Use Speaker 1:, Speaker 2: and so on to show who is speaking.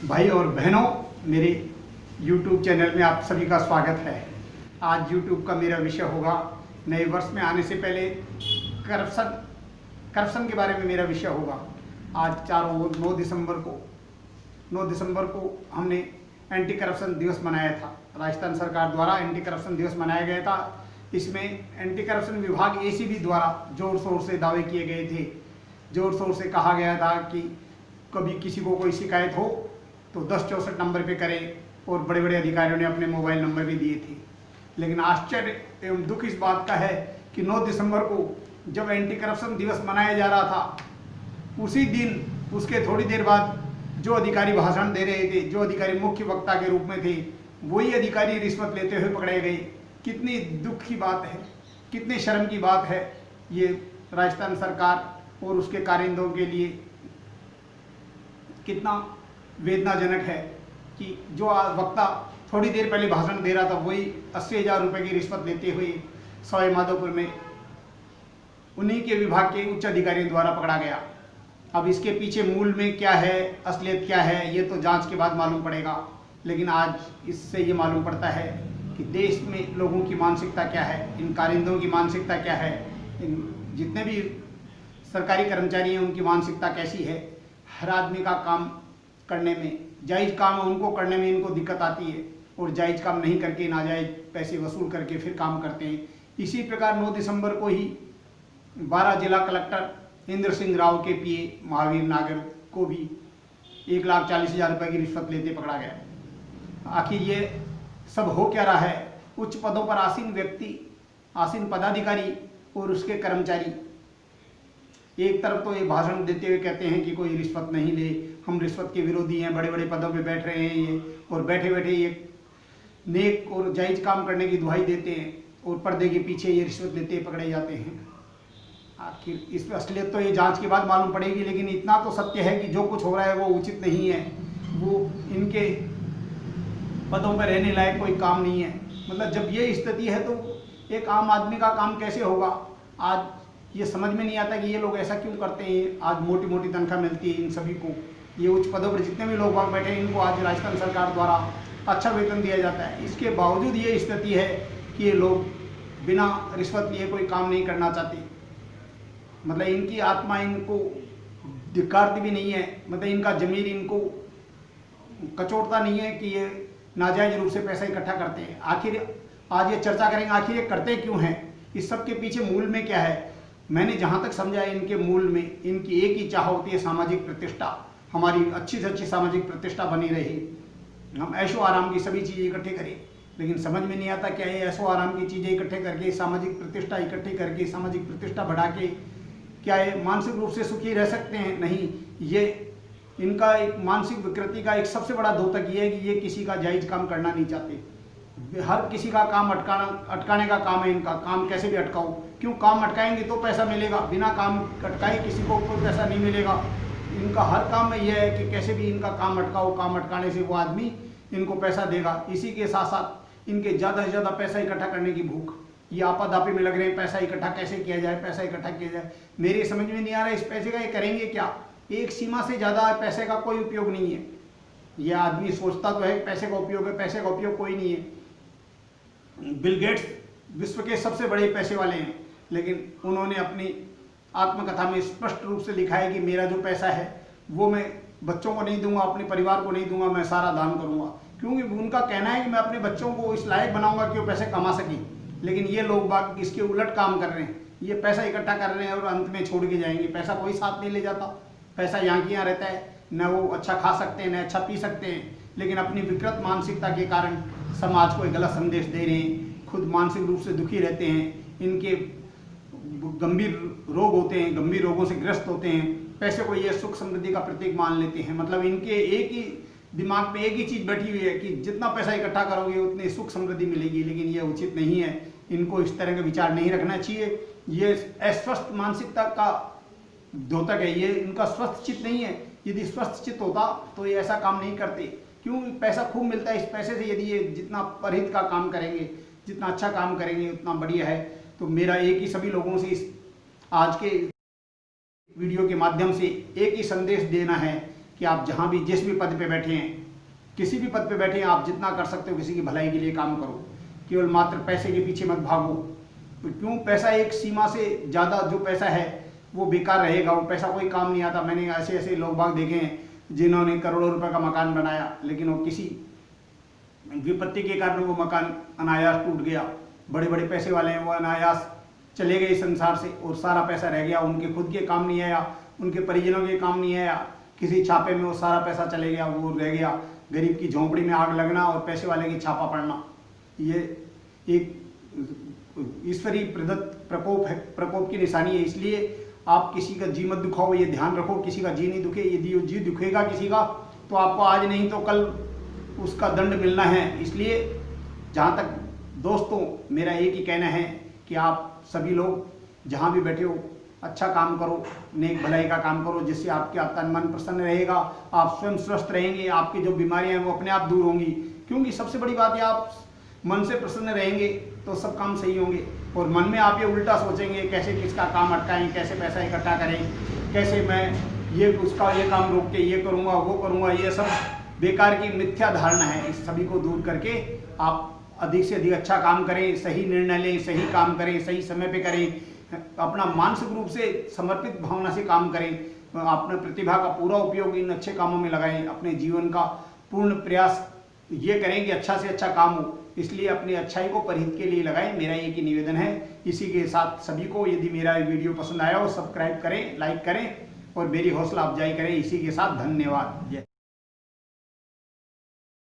Speaker 1: भाई और बहनों, मेरे YouTube चैनल में आप सभी का स्वागत है। आज YouTube का मेरा विषय होगा, नए वर्ष में आने से पहले करप्शन के बारे में मेरा विषय होगा। आज 9 दिसंबर को हमने एंटी करप्शन दिवस मनाया था। राजस्थान सरकार द्वारा एंटी करप्शन दिवस मनाया गया था। इसमें एंटी करप्शन विभाग ACB द्वारा जोर शोर से दावे किए गए थे। जोर शोर से कहा गया था कि कभी किसी को कोई शिकायत हो तो 1064 नंबर पे करें, और बड़े बड़े अधिकारियों ने अपने मोबाइल नंबर भी दिए थे। लेकिन आश्चर्य एवं दुख इस बात का है कि 9 दिसंबर को जब एंटी करप्शन दिवस मनाया जा रहा था, उसी दिन उसके थोड़ी देर बाद जो अधिकारी भाषण दे रहे थे, जो अधिकारी मुख्य वक्ता के रूप में थे, वही अधिकारी रिश्वत लेते हुए पकड़े गए। कितनी दुख की बात है, कितनी शर्म की बात है। ये राजस्थान सरकार और उसके कारिंदों के लिए कितना वेदनाजनक है कि जो वक्ता थोड़ी देर पहले भाषण दे रहा था, वही 80,000 रुपये की रिश्वत लेते हुए सवाई माधोपुर में उन्हीं के विभाग के उच्च अधिकारियों द्वारा पकड़ा गया। अब इसके पीछे मूल में क्या है, असलियत क्या है, ये तो जांच के बाद मालूम पड़ेगा। लेकिन आज इससे ये मालूम पड़ता है कि देश में लोगों की मानसिकता क्या है, इन कारिंदों की मानसिकता क्या है, इन जितने भी सरकारी कर्मचारी हैं उनकी मानसिकता कैसी है। हर आदमी का काम करने में, जायज़ काम उनको करने में इनको दिक्कत आती है, और जायज़ काम नहीं करके नाजायज़ पैसे वसूल करके फिर काम करते हैं। इसी प्रकार 9 दिसंबर को ही 12 जिला कलेक्टर इंद्र सिंह राव के PA महावीर नागर को भी 1,40,000 रुपये की रिश्वत लेते पकड़ा गया। आखिर ये सब हो क्या रहा है? उच्च पदों पर आसीन व्यक्ति, आसीन पदाधिकारी और उसके कर्मचारी एक तरफ तो ये भाषण देते हुए कहते हैं कि कोई रिश्वत नहीं ले, हम रिश्वत के विरोधी हैं, बड़े बड़े पदों पे बैठ रहे हैं ये, और बैठे बैठे ये नेक और जायज़ काम करने की दुहाई देते हैं, और पर्दे के पीछे ये रिश्वत लेते पकड़े जाते हैं। आखिर इस पर असलियत तो ये जांच के बाद मालूम पड़ेगी। लेकिन इतना तो सत्य है कि जो कुछ हो रहा है वो उचित नहीं है, वो इनके पदों पर रहने लायक कोई काम नहीं है। मतलब जब ये स्थिति है तो एक आम आदमी का काम कैसे होगा? आज ये समझ में नहीं आता कि ये लोग ऐसा क्यों करते हैं। आज मोटी मोटी तनख्वाह मिलती है इन सभी को, ये उच्च पदों पर जितने भी लोग वहाँ बैठे हैं इनको आज राजस्थान सरकार द्वारा अच्छा वेतन दिया जाता है। इसके बावजूद ये स्थिति है कि ये लोग बिना रिश्वत लिए कोई काम नहीं करना चाहते। मतलब इनकी आत्मा इनको धिक्कारती भी नहीं है, मतलब इनका जमीर इनको कचोटता नहीं है कि ये नाजायज रूप से पैसा इकट्ठा करते हैं। आखिर आज ये चर्चा करेंगे, आखिर ये करते क्यों हैं, इस सब के पीछे मूल में क्या है। मैंने जहाँ तक समझा है, इनके मूल में इनकी एक ही चाह होती है, सामाजिक प्रतिष्ठा। हमारी अच्छी से अच्छी सामाजिक प्रतिष्ठा बनी रही, हम ऐशो आराम की सभी चीज़ें इकट्ठे करें। लेकिन समझ में नहीं आता क्या ये ऐशो आराम की चीज़ें इकट्ठे करके, सामाजिक प्रतिष्ठा इकट्ठी करके, सामाजिक प्रतिष्ठा बढ़ा के क्या ये मानसिक रूप से सुखी रह सकते हैं? नहीं। ये इनका एक मानसिक विकृति का एक सबसे बड़ा द्योतक ये है कि ये किसी का जायज़ काम करना नहीं चाहते। हर किसी का काम अटकाने का काम है इनका। काम कैसे भी अटकाओ, क्यों? काम अटकाएंगे तो पैसा मिलेगा, बिना काम अटकाए किसी को कोई पैसा नहीं मिलेगा। इनका हर काम में यह है कि कैसे भी इनका काम अटकाओ, काम अटकाने से वो आदमी इनको पैसा देगा। इसी के साथ साथ इनके ज़्यादा से ज़्यादा पैसा इकट्ठा करने की भूख, ये आपाधापी में लग रहे हैं। पैसा इकट्ठा कैसे किया जाए, पैसा इकट्ठा किया जाए। मेरे समझ में नहीं आ रहा है इस पैसे का ये करेंगे क्या। एक सीमा से ज़्यादा पैसे का कोई उपयोग नहीं है। यह आदमी सोचता तो है पैसे का उपयोग है, पैसे का उपयोग कोई नहीं है। बिल गेट्स विश्व के सबसे बड़े पैसे वाले हैं, लेकिन उन्होंने अपनी आत्मकथा में स्पष्ट रूप से लिखा है कि मेरा जो पैसा है वो मैं बच्चों को नहीं दूंगा, अपने परिवार को नहीं दूंगा, मैं सारा दान करूंगा। क्योंकि उनका कहना है कि मैं अपने बच्चों को इस लायक बनाऊंगा कि वो पैसे कमा सकें। लेकिन ये लोग बाग इसके उलट काम कर रहे हैं। ये पैसा इकट्ठा कर रहे हैं और अंत में छोड़ के जाएंगे। पैसा कोई साथ नहीं ले जाता, पैसा यहाँ की यहाँ रहता है। न वो अच्छा खा सकते हैं, न अच्छा पी सकते हैं, लेकिन अपनी विकृत मानसिकता के कारण समाज को एक गलत संदेश दे रहे हैं। खुद मानसिक रूप से दुखी रहते हैं, इनके गंभीर रोग होते हैं, गंभीर रोगों से ग्रस्त होते हैं। पैसे को ये सुख समृद्धि का प्रतीक मान लेते हैं। मतलब इनके एक ही दिमाग में एक ही चीज़ बैठी हुई है कि जितना पैसा इकट्ठा करोगे उतनी सुख समृद्धि मिलेगी। लेकिन ये उचित नहीं है, इनको इस तरह का विचार नहीं रखना चाहिए। ये अस्वस्थ मानसिकता का द्योतक है, ये इनका स्वस्थ चित्त नहीं है। यदि स्वस्थ चित्त होता तो ये ऐसा काम नहीं करते। क्यों? पैसा खूब मिलता है, इस पैसे से यदि ये जितना परहित का काम करेंगे, जितना अच्छा काम करेंगे उतना बढ़िया है। तो मेरा एक ही सभी लोगों से इस आज के वीडियो के माध्यम से एक ही संदेश देना है कि आप जहाँ भी जिस भी पद पे बैठे हैं, किसी भी पद पे बैठे हैं, आप जितना कर सकते हो किसी की भलाई के लिए काम करो। केवल मात्र पैसे के पीछे मत भागो। तो क्यों, पैसा एक सीमा से ज़्यादा जो पैसा है वो बेकार रहेगा, वो पैसा कोई काम नहीं आता। मैंने ऐसे ऐसे लोग बाग देखे हैं जिन्होंने करोड़ों रुपए का मकान बनाया, लेकिन वो किसी विपत्ति के कारण वो मकान अनायास टूट गया। बड़े बड़े पैसे वाले हैं, वो अनायास चले गए संसार से और सारा पैसा रह गया, उनके खुद के काम नहीं आया, उनके परिजनों के काम नहीं आया, किसी छापे में वो सारा पैसा चले गया, वो रह गया। गरीब की झोंपड़ी में आग लगना और पैसे वाले की छापा पड़ना, ये एक ईश्वरीय प्रदत्त प्रकोप की निशानी है। इसलिए आप किसी का जी मत दुखाओ, ये ध्यान रखो, किसी का जी नहीं दुखे। यदि जी दुखेगा किसी का तो आपको आज नहीं तो कल उसका दंड मिलना है। इसलिए जहाँ तक दोस्तों मेरा एक ही कहना है कि आप सभी लोग जहाँ भी बैठे हो अच्छा काम करो, नेक भलाई का काम करो, जिससे आपका तन मन प्रसन्न रहेगा, आप स्वयं स्वस्थ रहेंगे, आपकी जो बीमारियां हैं वो अपने आप दूर होंगी। क्योंकि सबसे बड़ी बात है, आप मन से प्रसन्न रहेंगे तो सब काम सही होंगे। और मन में आप ये उल्टा सोचेंगे कैसे किसका काम अटकाएं, कैसे पैसा इकट्ठा करें, कैसे मैं ये उसका ये काम रोक के ये करूँगा वो करूँगा, ये सब बेकार की मिथ्या धारणा है। इस सभी को दूर करके आप अधिक से अधिक अच्छा काम करें, सही निर्णय लें, सही काम करें, सही समय पे करें, अपना मानसिक रूप से समर्पित भावना से काम करें, अपने प्रतिभा का पूरा उपयोग इन अच्छे कामों में लगाएं, अपने जीवन का पूर्ण प्रयास ये करें कि अच्छा से अच्छा काम हो। इसलिए अपनी अच्छाई को परहित के लिए लगाएं, मेरा एक ही निवेदन है। इसी के साथ सभी को यदि मेरा वीडियो पसंद आया हो सब्सक्राइब करें, लाइक करें और मेरी हौसला अफजाई करें। इसी के साथ धन्यवाद। जय।